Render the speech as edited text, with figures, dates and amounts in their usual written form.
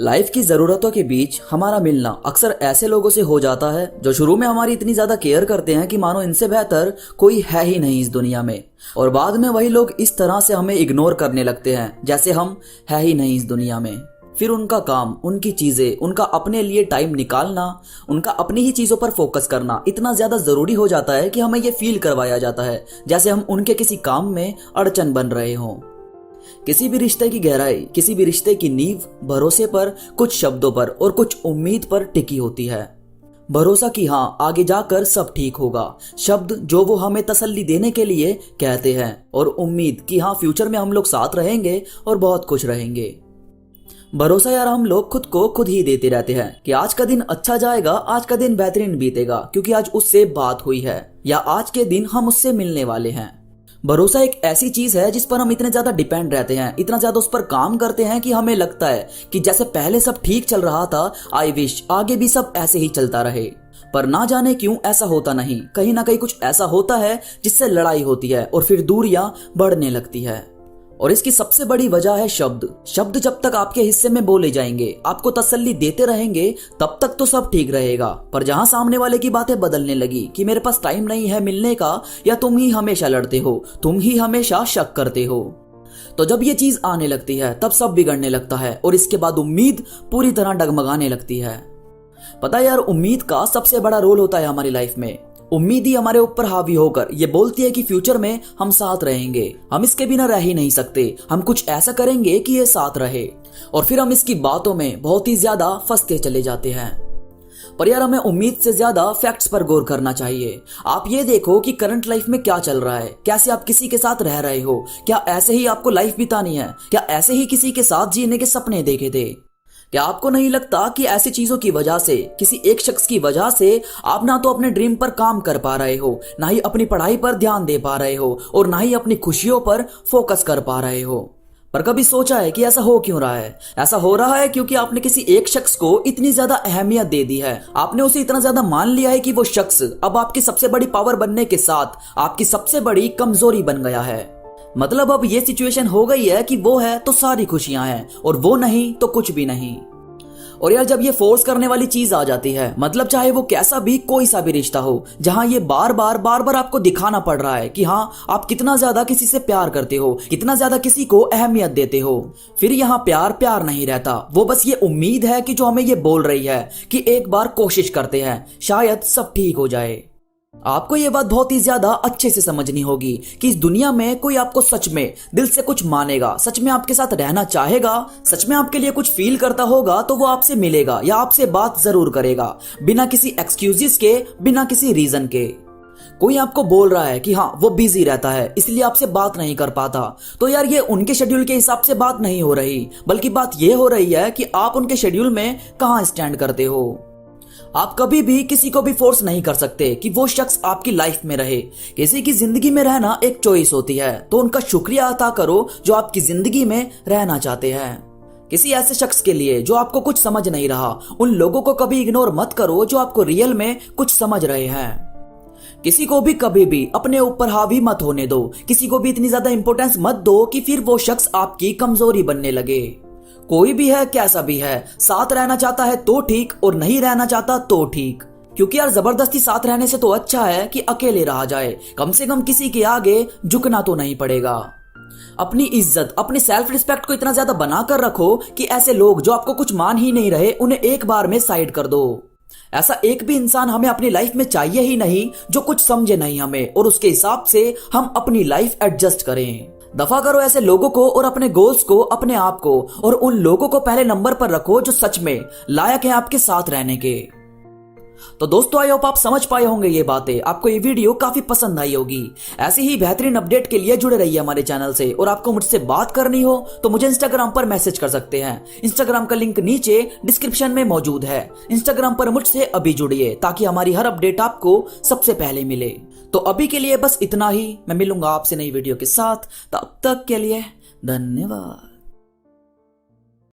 Life की जरूरतों के बीच हमारा मिलना अक्सर ऐसे लोगों से हो जाता है जो शुरू में हमारी इतनी ज्यादा केयर करते हैं कि मानो इनसे बेहतर कोई है ही नहीं इस दुनिया में, और बाद में वही लोग इस तरह से हमें इग्नोर करने लगते हैं जैसे हम है ही नहीं इस दुनिया में। फिर उनका काम, उनकी चीजें, उनका अपने लिए टाइम निकालना, उनका अपनी ही चीजों पर फोकस करना इतना ज्यादा जरूरी हो जाता है कि हमें ये फील करवाया जाता है जैसे हम उनके किसी काम में अड़चन बन रहे हों। किसी भी रिश्ते की गहराई, किसी भी रिश्ते की नींव भरोसे पर, कुछ शब्दों पर और कुछ उम्मीद पर टिकी होती है। भरोसा कि हाँ, आगे जाकर सब ठीक होगा, शब्द जो वो हमें तसल्ली देने के लिए कहते हैं, और उम्मीद कि हाँ, फ्यूचर में हम लोग साथ रहेंगे और बहुत खुश रहेंगे। भरोसा यार हम लोग खुद को खुद ही देते रहते हैं कि आज का दिन अच्छा जाएगा, आज का दिन बेहतरीन बीतेगा क्योंकि आज उससे बात हुई है, या आज के दिन हम उससे मिलने वाले हैं। भरोसा एक ऐसी चीज है जिस पर हम इतने ज्यादा डिपेंड रहते हैं, इतना ज्यादा उस पर काम करते हैं कि हमें लगता है कि जैसे पहले सब ठीक चल रहा था, आई विश आगे भी सब ऐसे ही चलता रहे। पर ना जाने क्यों ऐसा होता नहीं, कहीं ना कहीं कुछ ऐसा होता है जिससे लड़ाई होती है और फिर दूरियां बढ़ने लगती है। और इसकी सबसे बड़ी वजह है शब्द। शब्द जब तक आपके हिस्से में बोले जाएंगे, आपको तसल्ली देते रहेंगे, तब तक तो सब ठीक रहेगा। पर जहां सामने वाले की बातें बदलने लगी कि मेरे पास टाइम नहीं है मिलने का, या तुम ही हमेशा लड़ते हो, तुम ही हमेशा शक करते हो, तो जब ये चीज आने लगती है तब सब बिगड़ने लगता है और इसके बाद उम्मीद पूरी तरह डगमगाने लगती है। पता है यार, उम्मीद का सबसे बड़ा रोल होता है हमारी लाइफ में। उम्मीद ही हमारे ऊपर हावी होकर ये बोलती है कि फ्यूचर में हम साथ रहेंगे, हम इसके बिना रह ही नहीं सकते, हम कुछ ऐसा करेंगे कि ये साथ रहे, और फिर हम इसकी बातों में बहुत ही ज्यादा फंसते चले जाते हैं। पर यार हमें उम्मीद से ज्यादा फैक्ट्स पर गौर करना चाहिए। आप ये देखो कि करंट लाइफ में क्या चल रहा है, कैसे आप किसी के साथ रह रहे हो, क्या ऐसे ही आपको लाइफ बितानी है, क्या ऐसे ही किसी के साथ जीने के सपने देखे थे? क्या आपको नहीं लगता कि ऐसी चीजों की वजह से, किसी एक शख्स की वजह से आप ना तो अपने ड्रीम पर काम कर पा रहे हो, ना ही अपनी पढ़ाई पर ध्यान दे पा रहे हो, और ना ही अपनी खुशियों पर फोकस कर पा रहे हो? पर कभी सोचा है कि ऐसा हो क्यों रहा है? ऐसा हो रहा है क्योंकि आपने किसी एक शख्स को इतनी ज्यादा अहमियत दे दी है, आपने उसे इतना ज्यादा मान लिया है कि वो शख्स अब आपकी सबसे बड़ी पावर बनने के साथ आपकी सबसे बड़ी कमजोरी बन गया है। मतलब अब ये सिचुएशन हो गई है कि वो है तो सारी खुशियां हैं, और वो नहीं तो कुछ भी नहीं। और यार जब ये फोर्स करने वाली चीज आ जाती है, मतलब चाहे वो कैसा भी, कोई सा भी रिश्ता हो, जहां ये बार बार आपको दिखाना पड़ रहा है कि हाँ, आप कितना ज्यादा किसी से प्यार करते हो, कितना ज्यादा किसी को अहमियत देते हो, फिर यहाँ प्यार नहीं रहता, वो बस ये उम्मीद है कि जो हमें ये बोल रही है कि एक बार कोशिश करते हैं, शायद सब ठीक हो जाए। आपको ये बात बहुत ही ज्यादा अच्छे से समझनी होगी कि इस दुनिया में कोई आपको सच में दिल से कुछ मानेगा, सच में आपके साथ रहना चाहेगा, सच में आपके लिए कुछ फील करता होगा, तो वो आपसे मिलेगा या आपसे बात जरूर करेगा, बिना किसी एक्सक्यूजेस के, बिना किसी रीजन के। कोई आपको बोल रहा है कि हाँ, वो बिजी रहता है इसलिए आपसे बात नहीं कर पाता, तो यार ये उनके शेड्यूल के हिसाब से बात नहीं हो रही, बल्कि बात ये हो रही है कि आप उनके शेड्यूल में कहाँ स्टैंड करते हो। आप कभी भी किसी को भी फोर्स नहीं कर सकते कि वो शख्स आपकी लाइफ में रहे। किसी की जिंदगी में रहना एक चॉइस होती है, तो उनका शुक्रिया अदा करो जो आपकी जिंदगी में रहना चाहते हैं। किसी ऐसे शख्स के लिए जो आपको कुछ समझ नहीं रहा, उन लोगों को कभी इग्नोर मत करो जो आपको रियल में कुछ समझ रहे हैं। किसी को भी कभी भी अपने ऊपर हावी मत होने दो, किसी को भी इतनी ज्यादा इंपॉर्टेंस मत दो कि फिर वो शख्स आपकी कमजोरी बनने लगे। कोई भी है, कैसा भी है, साथ रहना चाहता है तो ठीक, और नहीं रहना चाहता तो ठीक, क्योंकि यार जबरदस्ती साथ रहने से तो अच्छा है कि अकेले रहा जाए, कम से कम किसी के आगे झुकना तो नहीं पड़ेगा। अपनी इज्जत, अपनी सेल्फ रिस्पेक्ट को इतना ज्यादा बना कर रखो कि ऐसे लोग जो आपको कुछ मान ही नहीं रहे, उन्हें एक बार में साइड कर दो। ऐसा एक भी इंसान हमें अपनी लाइफ में चाहिए ही नहीं जो कुछ समझे नहीं हमें, और उसके हिसाब से हम अपनी लाइफ एडजस्ट करें। दफा करो ऐसे लोगों को और अपने गोल्स को, अपने आप को, और उन लोगों को पहले नंबर पर रखो जो सच में लायक हैं आपके साथ रहने के। तो दोस्तों, आई होप आप समझ पाए होंगे ये बातें, आपको ये वीडियो काफी पसंद आई होगी। ऐसी ही बेहतरीन अपडेट के लिए जुड़े रहिए हमारे चैनल से, और आपको मुझसे बात करनी हो तो मुझे इंस्टाग्राम पर मैसेज कर सकते हैं। इंस्टाग्राम का लिंक नीचे डिस्क्रिप्शन में मौजूद है। इंस्टाग्राम पर मुझसे अभी जुड़िए ताकि हमारी हर अपडेट आपको सबसे पहले मिले। तो अभी के लिए बस इतना ही, मैं मिलूंगा आपसे नई वीडियो के साथ, तब तक के लिए धन्यवाद।